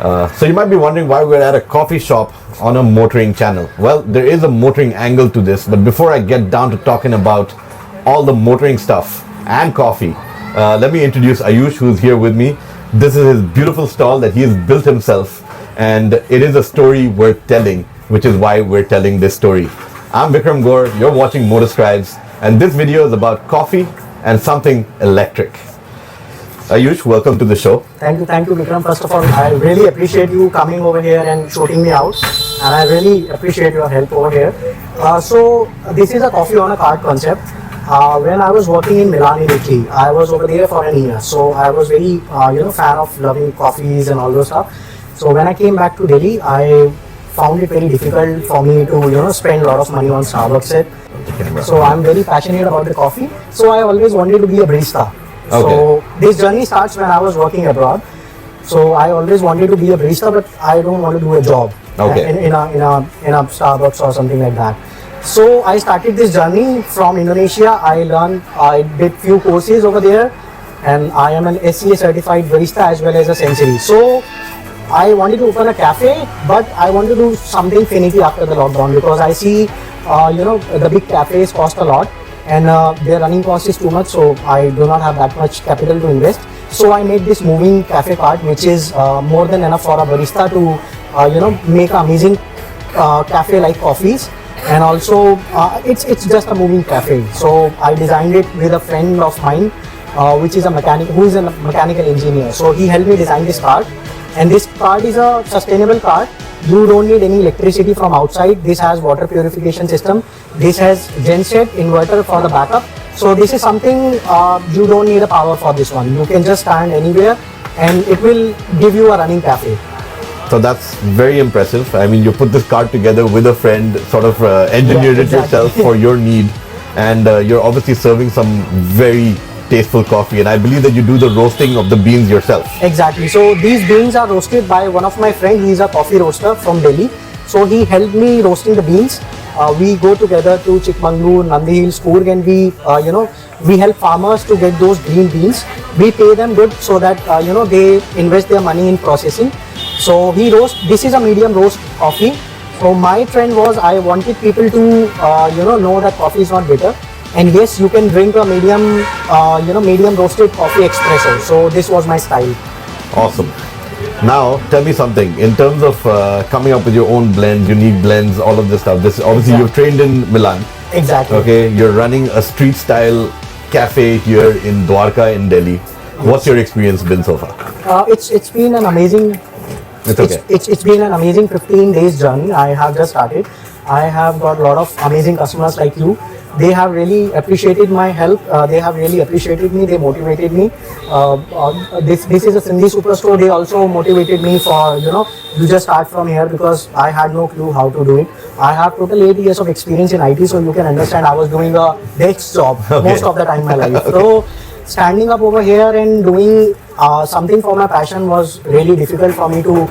So you might be wondering why we're at a coffee shop on a motoring channel. Well, there is a motoring angle to this, but before I get down to talking about all the motoring stuff and coffee, let me introduce Ayush, who's here with me. This is his beautiful stall that he has built himself, and it is a story worth telling, which is why we're telling this story. I'm Vikram Gore, you're watching MotorScribes, and this video is about coffee and something electric. Ayush, welcome to the show. Thank you, Vikram. First of all, I really appreciate you coming over here and shooting me out, and I really appreciate your help over here. So this is a coffee on a cart concept. When I was working in Milan in Italy, I was over there for an year. So I was very, fan of loving coffees and all those stuff. So when I came back to Delhi, I found it very difficult for me to, spend a lot of money on Starbucks. So I'm very passionate about the coffee. So I always wanted to be a barista. Okay. So this journey starts when I was working abroad. So I always wanted to be a barista, but I don't want to do a job in a Starbucks or something like that. So I started this journey from Indonesia. I did few courses over there, and I am an SCA certified barista as well as a sensory. So I wanted to open a cafe, but I want to do something finicky after the lockdown, because I see, the big cafes cost a lot, and their running cost is too much, so I do not have that much capital to invest. So I made this moving cafe cart, which is more than enough for a barista to make amazing cafe-like coffees. And also it's just a moving cafe. So I designed it with a friend of mine, which is a mechanical engineer. So he helped me design this cart, and this cart is a sustainable cart. You don't need any electricity from outside. This has water purification system. This has genset inverter for the backup. So this is something you don't need a power for this one. You can just stand anywhere and it will give you a running cafe. So that's very impressive. I mean, you put this cart together with a friend, sort of engineered it yourself for your need, and you're obviously serving some very tasteful coffee, and I believe that you do the roasting of the beans yourself. Exactly. So these beans are roasted by one of my friends. He's a coffee roaster from Delhi. So he helped me roasting the beans. We go together to Chikmagalur, Nandi Hills, Coorg, and we help farmers to get those green beans. We pay them good so that they invest their money in processing. So he roasts. This is a medium roast coffee. So my trend was, I wanted people to know that coffee is not bitter. And yes, you can drink a medium roasted coffee espresso. So this was my style. Awesome. Now, tell me something. In terms of coming up with your own blends, unique blends, all of this stuff. This obviously you've trained in Milan. Exactly. Okay, you're running a street style cafe here in Dwarka in Delhi. What's your experience been so far? It's been an amazing. It's been an amazing 15 days journey. I have just started. I have got a lot of amazing customers like you. They have really appreciated my help. They have really appreciated me. They motivated me. This is a Sindhi superstore. They also motivated me for, you just start from here, because I had no clue how to do it. I have total 8 years of experience in IT, so you can understand I was doing a desk job most of the time in my life. So standing up over here and doing something for my passion was really difficult for me to,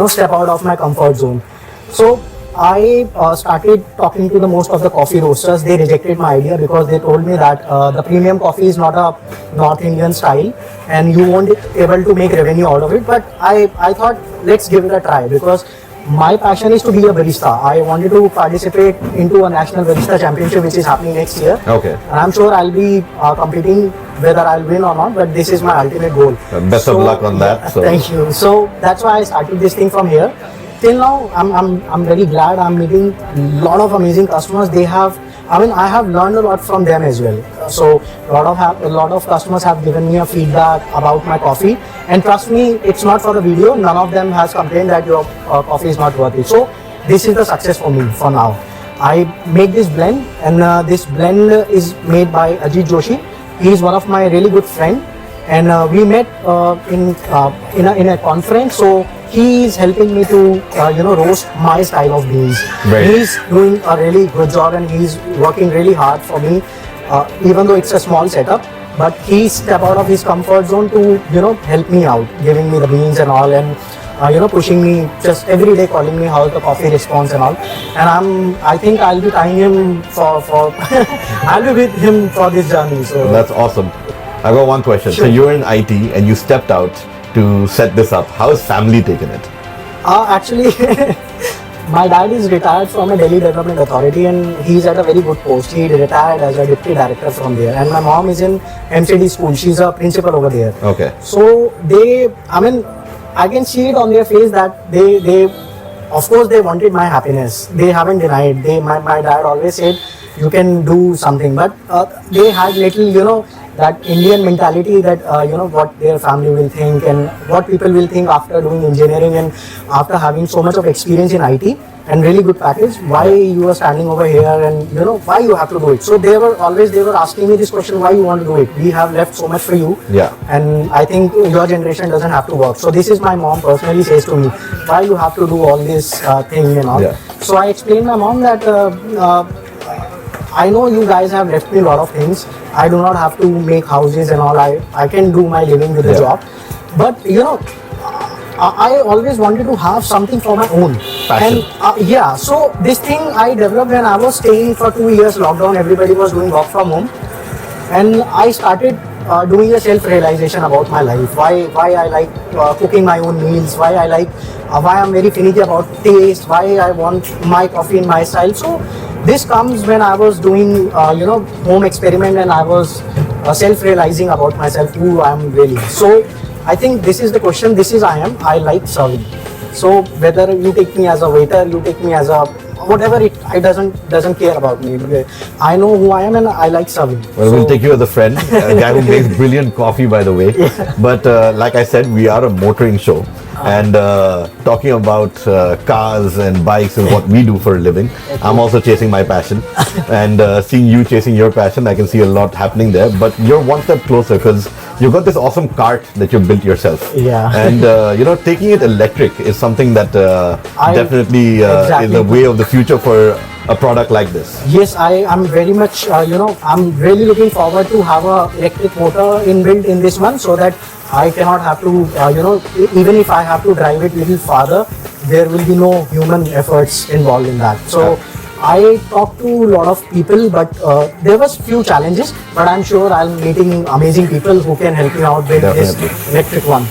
step out of my comfort zone. So I started talking to the most of the coffee roasters. They rejected my idea because they told me that the premium coffee is not a North Indian style and you won't be able to make revenue out of it. But I thought, let's give it a try, because my passion is to be a barista. I wanted to participate into a national barista championship, which is happening next year. Okay. And I'm sure I'll be competing, whether I'll win or not, but this is my ultimate goal. Best of luck on that. So. Thank you. So that's why I started this thing from here. Till now, I'm very glad. I'm meeting a lot of amazing customers. I have learned a lot from them as well. So a lot of customers have given me a feedback about my coffee. And trust me, it's not for the video. None of them has complained that your coffee is not worth it. So this is the success for me for now. I make this blend, and this blend is made by Ajit Joshi. He is one of my really good friend, and we met in a conference. So he is helping me to roast my style of beans. Right. He's doing a really good job, and he's working really hard for me, even though it's a small setup. But he stepped out of his comfort zone to help me out, giving me the beans and all, and pushing me just every day, calling me how the coffee response and all. And I think I'll be tying him for I'll be with him for this journey. So that's awesome. I've got one question. Sure. So you're in IT and you stepped out to set this up. How has family taken it? Actually, my dad is retired from a Delhi Development Authority and he's at a very good post. He retired as a deputy director from there. And my mom is in MCD school. She's a principal over there. Okay. So I can see it on their face that they of course they wanted my happiness. They haven't denied. My dad always said, you can do something. But they had little, that Indian mentality that, what their family will think and what people will think after doing engineering and after having so much of experience in IT and really good package, why you are standing over here and, why you have to do it. So they were asking me this question, why you want to do it? We have left so much for you. Yeah. And I think your generation doesn't have to work. So this is my mom personally says to me, why you have to do all this thing and all. Yeah. So I explained my mom that I know you guys have left me a lot of things. I do not have to make houses and all. I can do my living with the job. But I always wanted to have something for my own. Passion. And so this thing I developed when I was staying for 2 years lockdown. Everybody was doing work from home. And I started doing a self-realization about my life. Why I like cooking my own meals. Why I'm very finicky about taste. Why I want my coffee in my style. So this comes when I was doing, home experiment and I was self-realizing about myself, who I am really. So I think this is the question, I like serving. So whether you take me as a waiter, you take me as a, whatever it doesn't care about me. I know who I am and I like serving. Well, we'll take you as a friend, a guy who makes brilliant coffee, by the way. Yeah. But like I said, we are a motoring show. And talking about cars and bikes is what we do for a living. I'm also chasing my passion. And seeing you chasing your passion, I can see a lot happening there. But you're one step closer because you've got this awesome cart that you built yourself. Yeah. And, taking it electric is something that definitely is the way of the future for a product like this. Yes, I am very much, I'm really looking forward to have a electric motor inbuilt in this one so that I cannot have to, even if I have to drive it a little farther, there will be no human efforts involved in that. So I talked to a lot of people, but there was few challenges, but I'm sure I'm meeting amazing people who can help me out with this electric one.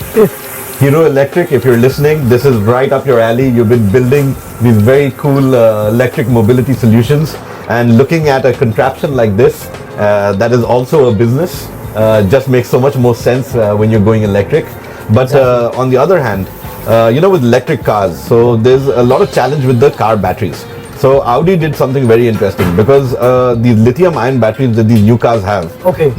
Hero Electric, if you're listening, this is right up your alley. You've been building these very cool electric mobility solutions, and looking at a contraption like this, that is also a business, just makes so much more sense when you're going electric. But on the other hand, with electric cars, so there's a lot of challenge with the car batteries. So Audi did something very interesting because these lithium-ion batteries that these new cars have,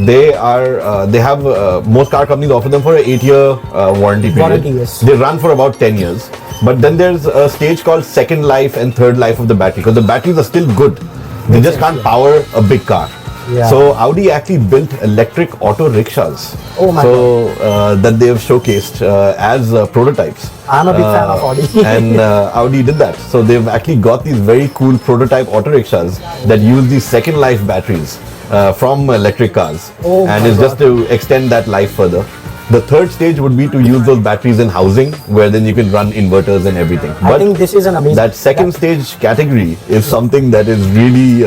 they have most car companies offer them for an 8-year warranty period. Yes. They run for about 10 years. But then there's a stage called second life and third life of the battery because the batteries are still good. They just can't power a big car. Yeah. So Audi actually built electric auto rickshaws. Oh my God. That they have showcased as prototypes. I'm a big fan of Audi. And Audi did that. So they've actually got these very cool prototype auto rickshaws that use these second life batteries from electric cars. Oh and it's just to extend that life further. The third stage would be to use those batteries in housing, where then you can run inverters and everything. I think this is an amazing... That second stage category is something that is really...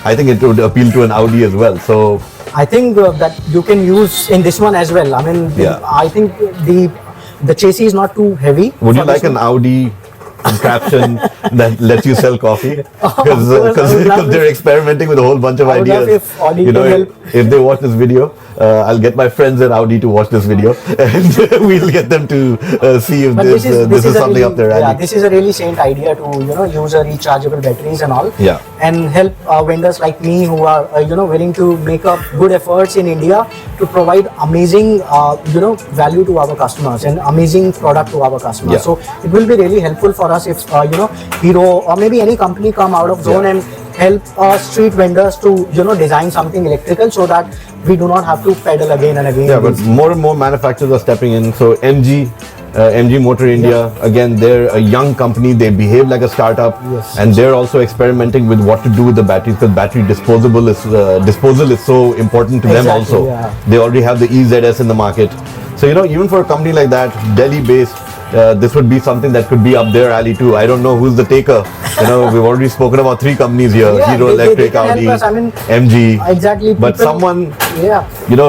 I think it would appeal to an Audi as well. So I think that you can use in this one as well. I mean, I think the chassis is not too heavy. Would you like an Audi contraption that lets you sell coffee? Because they're experimenting with a whole bunch of ideas. If Audi can help. If they watch this video, I'll get my friends at Audi to watch this video, and we'll get them to see if this is something really, up their alley. Yeah, this is a really saint idea to use a rechargeable batteries and all. Yeah. And help vendors like me who are willing to make up good efforts in India to provide amazing value to our customers and amazing product to our customers. Yeah. So it will be really helpful for us if Hero or maybe any company come out of zone and help street vendors to design something electrical so that we do not have to pedal again and again. Yeah, but more and more manufacturers are stepping in. So MG Motor India, again, they're a young company. They behave like a startup, and they're also experimenting with what to do with the batteries because battery disposal is so important to them also. Yeah. They already have the EZS in the market. So even for a company like that, Delhi-based, this would be something that could be up their alley too. I don't know who's the taker. We've already spoken about 3 companies here: Hero Electric, can Audi, help us. I mean, MG. Exactly. But someone, yeah,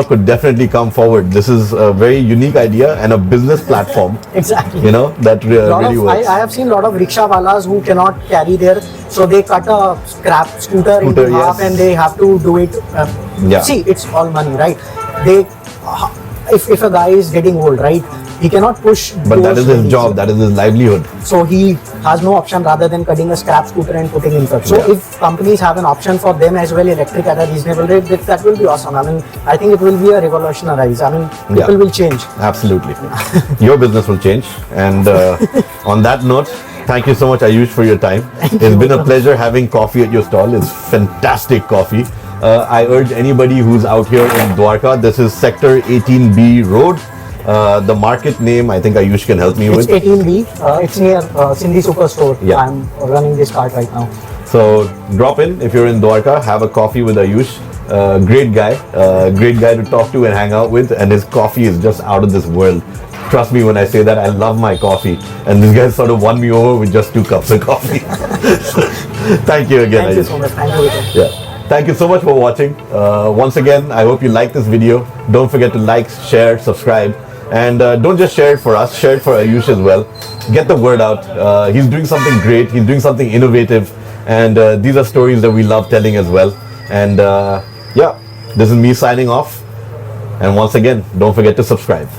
could definitely come forward. This is a very unique idea and a business platform. Exactly. That really works. I have seen a lot of rickshawalas who cannot carry their, so they cut a scrap scooter into half and they have to do it. See, it's all money, right? If a guy is getting old, right, he cannot push. But that is his job. That is his livelihood. So he has no option rather than cutting a scrap scooter and putting in touch. So if companies have an option for them as well, electric at a reasonable rate, that will be awesome. I mean, I think it will be a revolutionize. I mean, people will change. Absolutely. Your business will change. And on that note, thank you so much, Ayush, for your time. It's been a pleasure having coffee at your stall. It's fantastic coffee. I urge anybody who's out here in Dwarka, this is Sector 18B Road. The market name, I think Ayush can help me with. It's 18B. It's near Sindhi Superstore. Yeah. I'm running this cart right now. So drop in if you're in Dwarka, have a coffee with Ayush. Great guy to talk to and hang out with, and his coffee is just out of this world. Trust me when I say that. I love my coffee, and this guy sort of won me over with just 2 cups of coffee. Thank you again, Thank Ayush. you so much. Thank you. Yeah. Thank you so much for watching. Once again, I hope you like this video. Don't forget to like, share, subscribe. And don't just share it for us, share it for Ayush as well. Get the word out. He's doing something great. He's doing something innovative. And these are stories that we love telling as well. And this is me signing off. And once again, don't forget to subscribe.